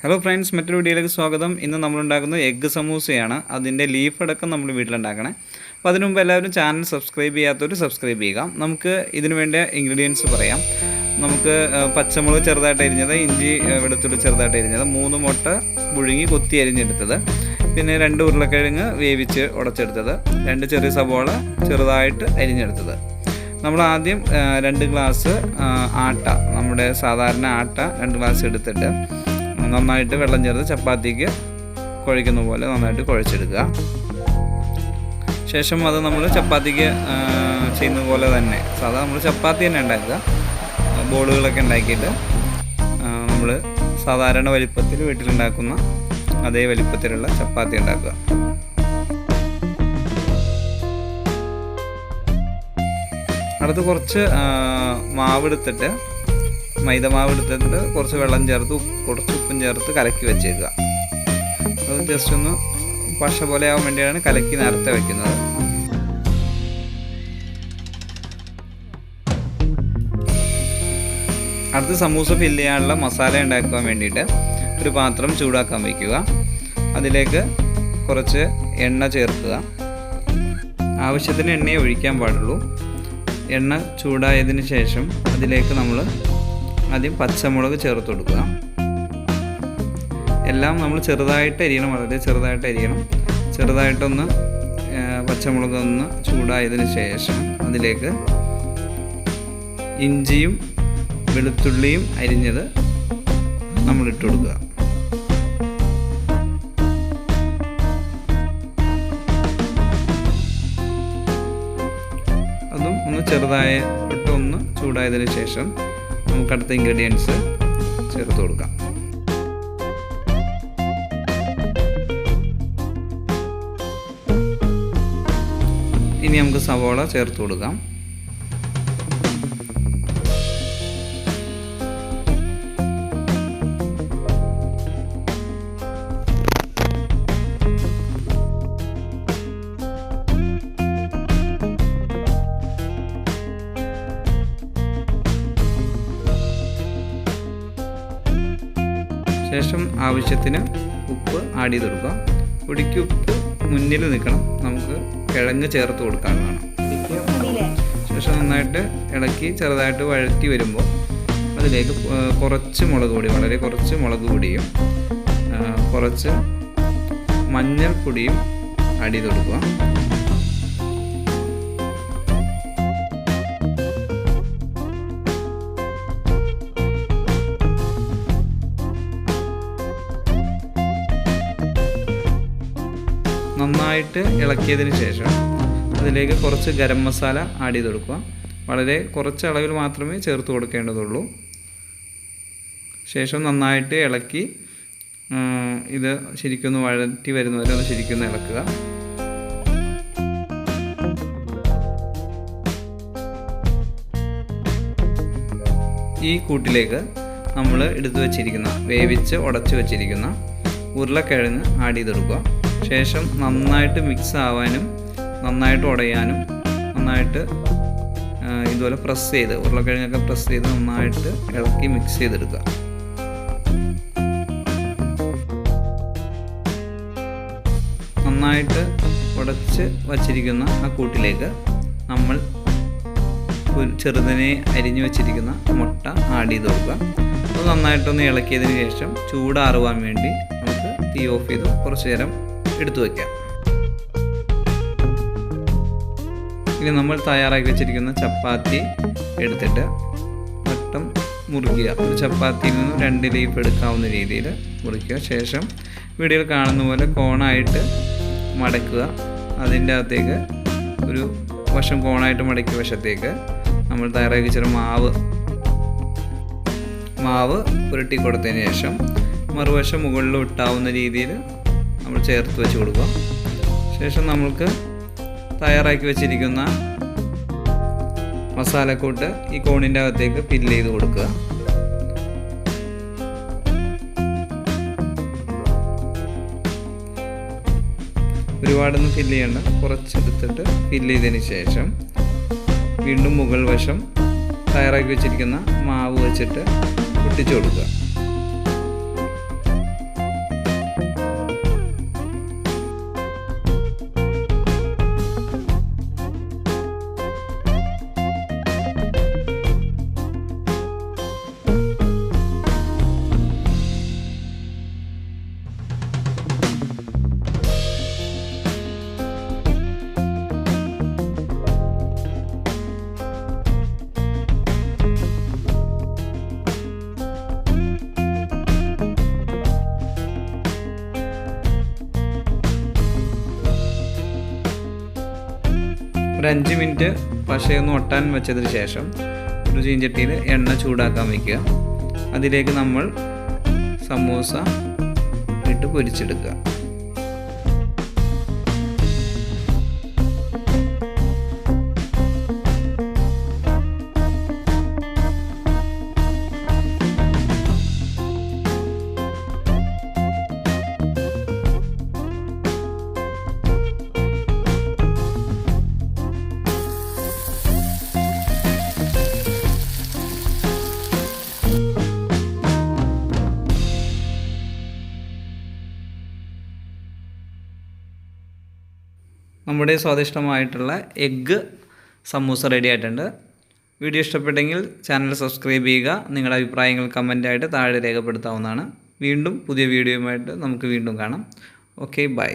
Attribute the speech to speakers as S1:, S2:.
S1: Hello friends, മറ്റൊരു വീഡിയോയിലേക്ക് സ്വാഗതം. ഇന്ന് നമ്മളുണ്ടാക്കുന്നത് എഗ്ഗ് സമൂസയാണ്. അതിൻ്റെ ലീഫ് അടക്കം നമ്മൾ വീട്ടിലുണ്ടാക്കണേ. അപ്പോൾ അതിനു മുമ്പ് എല്ലാവരും ചാനൽ സബ്സ്ക്രൈബ് ചെയ്യാത്തവർ സബ്സ്ക്രൈബ് ചെയ്യുക. നമുക്ക് ഇതിനു വേണ്ട ഇൻഗ്രീഡിയൻസ് പറയാം. നമുക്ക് പച്ചമുളക് ചെറുതായിട്ട് അരിഞ്ഞത്, ഇഞ്ചി വെളുത്തുള്ളി ചെറുതായിട്ട് അരിഞ്ഞത്, 3 മുട്ട പുഴുങ്ങി കൊത്തി അരിഞ്ഞെടുത്തത്, പിന്നെ 2 ഉരുളക്കിഴങ്ങ് വേവിച്ച് ഉടച്ചെടുത്തത്, 2 ചെറിയ സവോള ചെറുതായിട്ട് അരിഞ്ഞെടുത്തത്. നമ്മൾ ആദ്യം 2 ഗ്ലാസ് ആട്ട, നമ്മുടെ സാധാരണ ആട്ട 2 ഗ്ലാസ് എടുത്തിട്ട് നന്നായിട്ട് വെള്ളം ചേർത്ത് ചപ്പാത്തിക്ക് കുഴയ്ക്കുന്ന പോലെ നന്നായിട്ട് കുഴച്ചെടുക്കുക. ശേഷം അത് നമ്മൾ ചപ്പാത്തിക്ക് ചെയ്യുന്ന പോലെ തന്നെ സാധാരണ നമ്മൾ ചപ്പാത്തി തന്നെ ഉണ്ടാക്കുക. ബോളുകളൊക്കെ ഉണ്ടാക്കിയിട്ട് നമ്മൾ സാധാരണ വലിപ്പത്തിൽ വീട്ടിലുണ്ടാക്കുന്ന അതേ വലിപ്പത്തിലുള്ള ചപ്പാത്തി ഉണ്ടാക്കുക. അടുത്ത് കുറച്ച് മാവെടുത്തിട്ട്, മൈദമാവ് എടുത്തിട്ട് കുറച്ച് വെള്ളം ചേർത്ത് കുറച്ച് ഉപ്പും ചേർത്ത് കലക്കി വെച്ചേക്കുക. അത് ജസ്റ്റ് ഒന്ന് പശ പോലെ ആവാൻ വേണ്ടിയാണ് കലക്കി നേരത്തെ വയ്ക്കുന്നത്. അടുത്ത് സമൂസ ഫില്ല് ചെയ്യാനുള്ള മസാല ഉണ്ടാക്കാൻ വേണ്ടിയിട്ട് ഒരു പാത്രം ചൂടാക്കാൻ വയ്ക്കുക. അതിലേക്ക് കുറച്ച് എണ്ണ ചേർക്കുക. ആവശ്യത്തിന് എണ്ണയെ ഒഴിക്കാൻ പാടുള്ളൂ. എണ്ണ ചൂടായതിന് ശേഷം അതിലേക്ക് നമ്മൾ ആദ്യം പച്ചമുളക് ചേർത്ത് കൊടുക്കുക. എല്ലാം നമ്മൾ ചെറുതായിട്ട് അരിയണം, വളരെ ചെറുതായിട്ട് അരിയണം. ചെറുതായിട്ടൊന്ന് പച്ചമുളക് ഒന്ന് ചൂടായതിന് ശേഷം അതിലേക്ക് ഇഞ്ചിയും വെളുത്തുള്ളിയും അരിഞ്ഞത് നമ്മളിട്ട് കൊടുക്കുക. അതും ഒന്ന് ചെറുതായിട്ട് ഒന്ന് ചൂടായതിന് ശേഷം നമുക്ക് അടുത്ത ഇൻഗ്രീഡിയൻസ് ചേർത്ത് കൊടുക്കാം. ഇനി നമുക്ക് സവോള ചേർത്ത് കൊടുക്കാം. ശേഷം ആവശ്യത്തിന് ഉപ്പ് ആഡ് ചെയ്ത് കൊടുക്കുക. പൊടിക്ക് ഉപ്പ് മുന്നിൽ നിൽക്കണം. നമുക്ക് കിഴങ്ങ് ചേർത്ത് കൊടുക്കാവുന്നതാണ്. ശേഷം നന്നായിട്ട് ഇളക്കി ചെറുതായിട്ട് വഴറ്റി വരുമ്പോൾ അതിലേക്ക് കുറച്ച് മുളക് പൊടി, വളരെ കുറച്ച് മുളക് പൊടിയും കുറച്ച് മഞ്ഞൾപ്പൊടിയും ആഡ് ചെയ്ത് കൊടുക്കുക. നന്നായിട്ട് ഇളക്കിയതിന് ശേഷം അതിലേക്ക് കുറച്ച് ഗരം മസാല ആഡ് ചെയ്ത് കൊടുക്കുക. വളരെ കുറച്ച് അളവിൽ മാത്രമേ ചേർത്ത് കൊടുക്കേണ്ടതുള്ളൂ. ശേഷം നന്നായിട്ട് ഇളക്കി ഇത് ശരിക്കൊന്ന് വഴറ്റി വരുന്നവരെ ഒന്ന് ശരിക്കൊന്ന് ഇളക്കുക. ഈ കൂട്ടിലേക്ക് നമ്മൾ എടുത്തു വച്ചിരിക്കുന്ന, വേവിച്ച് ഉടച്ച് വച്ചിരിക്കുന്ന ഉരുളക്കിഴങ്ങ് ആഡ് ചെയ്ത് കൊടുക്കുക. ശേഷം നന്നായിട്ട് മിക്സ് ആവാനും നന്നായിട്ട് ഉടയാനും നന്നായിട്ട് ഇതുപോലെ പ്രസ് ചെയ്ത്, ഉരുളക്കിഴങ്ങൊക്കെ പ്രസ് ചെയ്ത് നന്നായിട്ട് ഇളക്കി മിക്സ് ചെയ്തെടുക്കുക. നന്നായിട്ട് ഉടച്ച് വച്ചിരിക്കുന്ന ആ കൂട്ടിലേക്ക് നമ്മൾ ചെറുതിനെ അരിഞ്ഞു വച്ചിരിക്കുന്ന മുട്ട ആഡ് ചെയ്ത് കൊടുക്കുക. അത് നന്നായിട്ടൊന്ന് ഇളക്കിയതിന് ശേഷം ചൂടാറുവാൻ വേണ്ടി നമുക്ക് തീ ഓഫ് ചെയ്ത് കുറച്ച് നേരം എടുത്തു വയ്ക്കാം. ഇനി നമ്മൾ തയ്യാറാക്കി വെച്ചിരിക്കുന്ന ചപ്പാത്തി എടുത്തിട്ട് വട്ടം മുറിക്കുക. ഒരു ചപ്പാത്തിയിൽ നിന്ന് 2 ലീഫ് എടുക്കാവുന്ന രീതിയിൽ മുറിക്കുക. ശേഷം വീഡിയോയിൽ കാണുന്ന പോലെ കോണായിട്ട് മടക്കുക. അതിൻ്റെ അകത്തേക്ക് ഒരു വശം കോണായിട്ട് മടക്കിയ വശത്തേക്ക് നമ്മൾ തയ്യാറാക്കി വെച്ച മാവ് പുരട്ടി കൊടുത്തതിന് ശേഷം മറുവശം മുകളിൽ ഇട്ടാവുന്ന രീതിയിൽ നമ്മൾ ചേർത്ത് വെച്ച് കൊടുക്കുക. ശേഷം നമ്മൾക്ക് തയ്യാറാക്കി വെച്ചിരിക്കുന്ന മസാലക്കൂട്ട് ഈ കോണിൻ്റെ അകത്തേക്ക് ഫില്ല് ചെയ്ത് കൊടുക്കുക. ഒരുപാടൊന്നും ഫില്ല് ചെയ്യേണ്ട, കുറച്ചെടുത്തിട്ട് ഫില്ല് ചെയ്തതിന് ശേഷം വീണ്ടും മുകൾ വശം തയ്യാറാക്കി വെച്ചിരിക്കുന്ന മാവ് വെച്ചിട്ട് ഒട്ടിച്ചു കൊടുക്കുക. ഒരു 5 മിനിറ്റ് പശയൊന്ന് ഒട്ടാൻ വെച്ചതിന് ശേഷം ഒരു ചീഞ്ചട്ടിയിൽ എണ്ണ ചൂടാക്കാൻ വയ്ക്കുക. അതിലേക്ക് നമ്മൾ സമൂസ ഇട്ട് പൊരിച്ചെടുക്കുക. നമ്മുടെ സ്വാദിഷ്ടമായിട്ടുള്ള എഗ്ഗ് സമൂസ റെഡി ആയിട്ടുണ്ട്. വീഡിയോ ഇഷ്ടപ്പെട്ടെങ്കിൽ ചാനൽ സബ്സ്ക്രൈബ് ചെയ്യുക. നിങ്ങളുടെ അഭിപ്രായങ്ങൾ കമൻറ്റായിട്ട് താഴെ രേഖപ്പെടുത്താവുന്നതാണ്. വീണ്ടും പുതിയ വീഡിയോയുമായിട്ട് നമുക്ക് വീണ്ടും കാണാം. Okay, by.